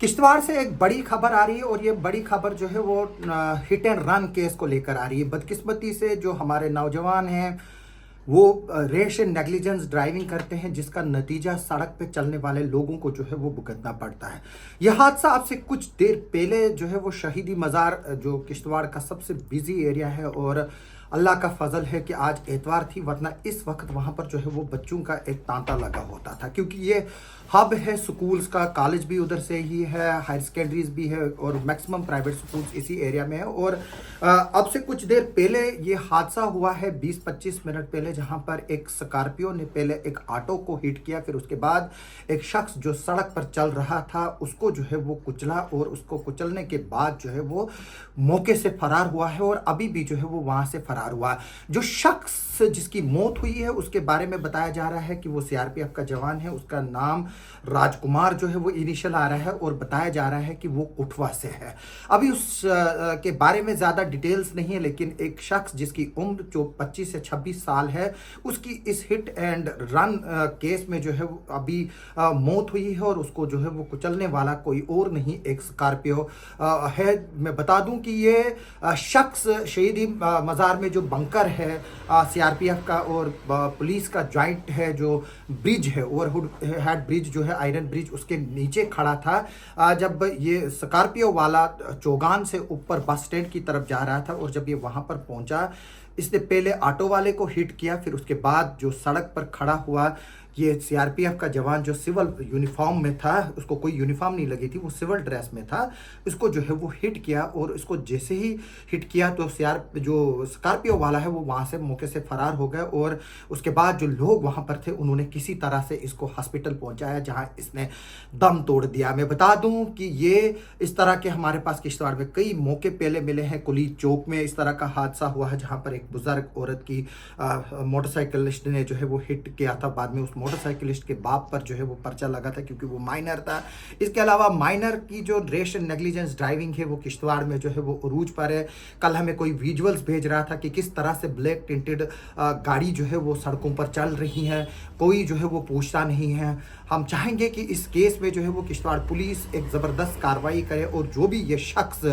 किश्तवाड़ से एक बड़ी खबर आ रही है और ये बड़ी खबर जो है वो हिट एंड रन केस को लेकर आ रही है। बदकिस्मती से जो हमारे नौजवान हैं वो रेश एंड नेग्लिजेंस ड्राइविंग करते हैं, जिसका नतीजा सड़क पे चलने वाले लोगों को जो है वो भुगतना पड़ता है। यह हादसा आपसे कुछ देर पहले जो है वो शहीदी मज़ार, जो किश्तवाड़ का सबसे बिजी एरिया है, और अल्लाह का फजल है कि आज एतवार थी, वरना इस वक्त वहाँ पर जो है वो बच्चों का एक तांता लगा होता था, क्योंकि ये हब है स्कूल्स का। कॉलेज भी उधर से ही है, हायर सेकेंडरीज भी है, और मैक्सिमम प्राइवेट स्कूल्स इसी एरिया में है। और अब से कुछ देर पहले ये हादसा हुआ है, 20-25 मिनट पहले, जहाँ पर एक स्कॉर्पियो ने पहले एक ऑटो को हिट किया, फिर उसके बाद एक शख्स जो सड़क पर चल रहा था उसको जो है वो कुचला, और उसको कुचलने के बाद जो है वो मौके से फरार हुआ है, और अभी भी जो है वो वहाँ से फरार हुआ। जो शख्स जिसकी मौत हुई है उसके बारे में बताया जा रहा है कि वो सीआरपीएफ का जवान है। उसका नाम राजकुमार जो है वो इनिशियल आ रहा है, और बताया जा रहा है कि वो उठवा से है। अभी उस के बारे में ज़्यादा डिटेल्स नहीं है, लेकिन एक शख्स जिसकी उम्र जो 25 से 26 साल है, उसकी इस हिट एंड रन केस में जो है अभी मौत हुई है, और उसको जो है वो कुचलने वाला कोई और नहीं, एक स्कॉर्पियो है। मैं बता दूं कि ये शख्स शहीदी मज़ार में जो बंकर है सीआरपीएफ का और पुलिस का जॉइंट है, जो ब्रिज है, ओवरहेड हेड ब्रिज जो है, आयरन ब्रिज, उसके नीचे खड़ा था जब ये स्कॉर्पियो वाला चौगान से ऊपर बस स्टैंड की तरफ जा रहा था। और जब ये वहां पर पहुंचा, इसने पहले ऑटो वाले को हिट किया, फिर उसके बाद जो सड़क पर खड़ा हुआ ये सीआरपीएफ का जवान जो सिविल यूनिफॉर्म में था, उसको कोई यूनिफॉर्म नहीं लगी थी, वो सिविल ड्रेस में था, उसको जो है वो हिट किया। और इसको जैसे ही हिट किया तो जो स्कॉर्पियो वाला है वो वहाँ से मौके से फरार हो गए, और उसके बाद जो लोग वहाँ पर थे उन्होंने किसी तरह से इसको हॉस्पिटल पहुँचाया, जहाँ इसने दम तोड़ दिया। मैं बता दूँ कि ये इस तरह के हमारे पास किश्तवाड़ में कई मौके पहले मिले हैं। कुली चौक में इस तरह का हादसा हुआ है, जहाँ पर एक बुजुर्ग औरत की मोटरसाइकिलिस्ट ने जो है वो हिट किया था। बाद में उस मोटरसाइकिलिस्ट के बाप पर जो है वो पर्चा लगा था, क्योंकि वो माइनर था। इसके अलावा माइनर की जो रेश एंड नेग्लिजेंस ड्राइविंग है वो किश्तवाड़ में जो है वो उरूज पर है। कल हमें कोई विजुअल्स भेज रहा था कि किस तरह से ब्लैक टिंटेड गाड़ी जो है वो सड़कों पर चल रही है, कोई जो है वो पूछता नहीं है। हम चाहेंगे कि इस केस में जो है वो किश्तवाड़ पुलिस एक ज़बरदस्त कार्रवाई करे, और जो भी ये शख्स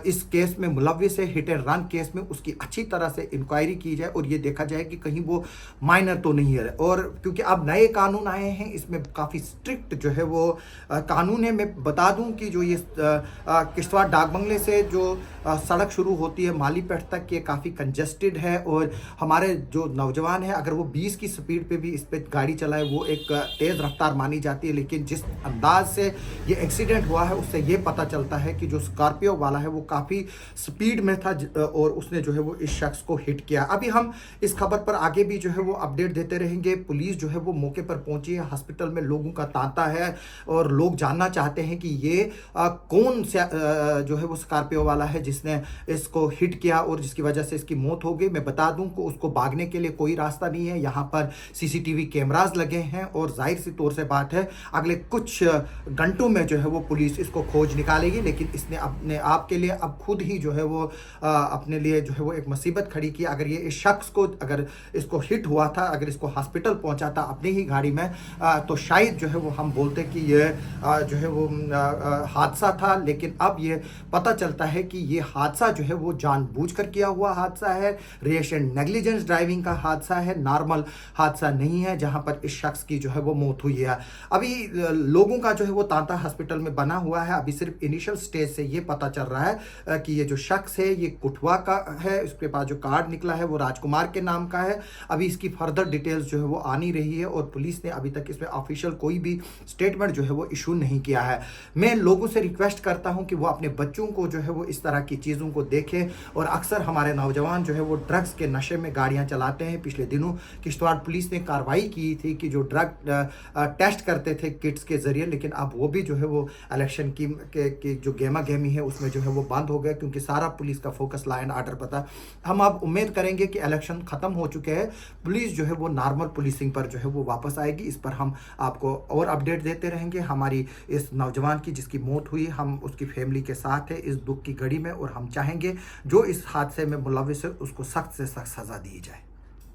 इस केस में मुलव्विस है, हिट एंड रन केस में, उसकी अच्छी तरह से इंक्वायरी की जाए, और ये देखा जाए कि कहीं वो माइनर तो नहीं है। और क्योंकि अब नए कानून आए हैं, इसमें काफ़ी स्ट्रिक्ट जो है वो कानून है। मैं बता दूं कि जो ये किश्तवाड़ डाक बंगले से जो सड़क शुरू होती है मालीपेट तक, ये काफ़ी कंजेस्टेड है, और हमारे जो नौजवान हैं अगर वो 20 की स्पीड पे भी इस पर गाड़ी चलाए वो एक तेज़ रफ्तार मानी जाती है। लेकिन जिस अंदाज से ये एक्सीडेंट हुआ है उससे ये पता चलता है कि जो स्कॉर्पियो वाला है वो काफ़ी स्पीड में था, और उसने जो है वो इस शख्स को हिट किया। अभी हम इस खबर पर आगे भी जो है वो अपडेट देते रहेंगे। पुलिस जो है वो मौके पर पहुंची है, हॉस्पिटल में लोगों का तांता है, और लोग जानना चाहते हैं कि ये कौन सा जो है वो स्कॉर्पियो वाला है जिसने इसको हिट किया और जिसकी वजह से इसकी मौत हो गई। मैं बता दूं कि उसको भागने के लिए कोई रास्ता नहीं है, यहाँ पर सीसीटीवी कैमरास लगे हैं, और जाहिर सी तौर से बात है अगले कुछ घंटों में जो है वो पुलिस इसको खोज निकालेगी। लेकिन इसने अपने आप के लिए अब खुद ही जो है वो अपने लिए जो है वो एक मुसीबत खड़ी की। अगर ये इस शख्स को, अगर इसको हिट हुआ था, अगर इसको हॉस्पिटल पहुंचा था अपनी ही गाड़ी में, तो शायद जो है वो हम बोलते कि ये जो है वो हादसा था। लेकिन अब ये पता चलता है कि ये हादसा जो है वो जानबूझकर किया हुआ हादसा है, रेश एंड नेग्लिजेंस ड्राइविंग का हादसा है, नॉर्मल हादसा नहीं है, जहां पर इस शख्स की जो है वो मौत हुई है। अभी लोगों का जो है वो तांता हॉस्पिटल में बना हुआ है। अभी सिर्फ इनिशियल स्टेज से ये पता चल रहा है कि ये जो शख्स है ये कुठवा का है, उसके पास जो कार्ड निकला है वो राजकुमार के नाम का है। अभी इसकी फर्दर डिटेल्स जो है वो आनी रही है, और पुलिस ने अभी तक इसमें ऑफिशियल कोई भी स्टेटमेंट जो है वो इशू नहीं किया है। मैं लोगों से रिक्वेस्ट करता हूं कि वो अपने बच्चों को जो है वो इस तरह की चीज़ों को देखें। और अक्सर हमारे नौजवान जो है वो ड्रग्स के नशे में गाड़ियां चलाते हैं। पिछले दिनों किश्तवाड़ पुलिस ने कार्रवाई की थी कि जो ड्रग टेस्ट करते थे किट्स के जरिए, लेकिन अब वो भी जो है वो इलेक्शन की जो गेमा गेमी है उसमें जो है वो बंद हो गया, क्योंकि सारा पुलिस का फोकस लॉ एंड ऑर्डर पर था। हम अब उम्मीद करेंगे कि इलेक्शन खत्म हो चुके हैं, पुलिस जो है वो नॉर्मल पुलिसिंग पर जो है वो वापस आएगी। इस पर हम आपको और अपडेट देते रहेंगे। हमारी इस नौजवान की जिसकी मौत हुई, हम उसकी फैमिली के साथ है इस दुख की घड़ी में, और हम चाहेंगे जो इस हादसे में मुलव्विस है उसको सख्त से सख्त सजा दी जाए।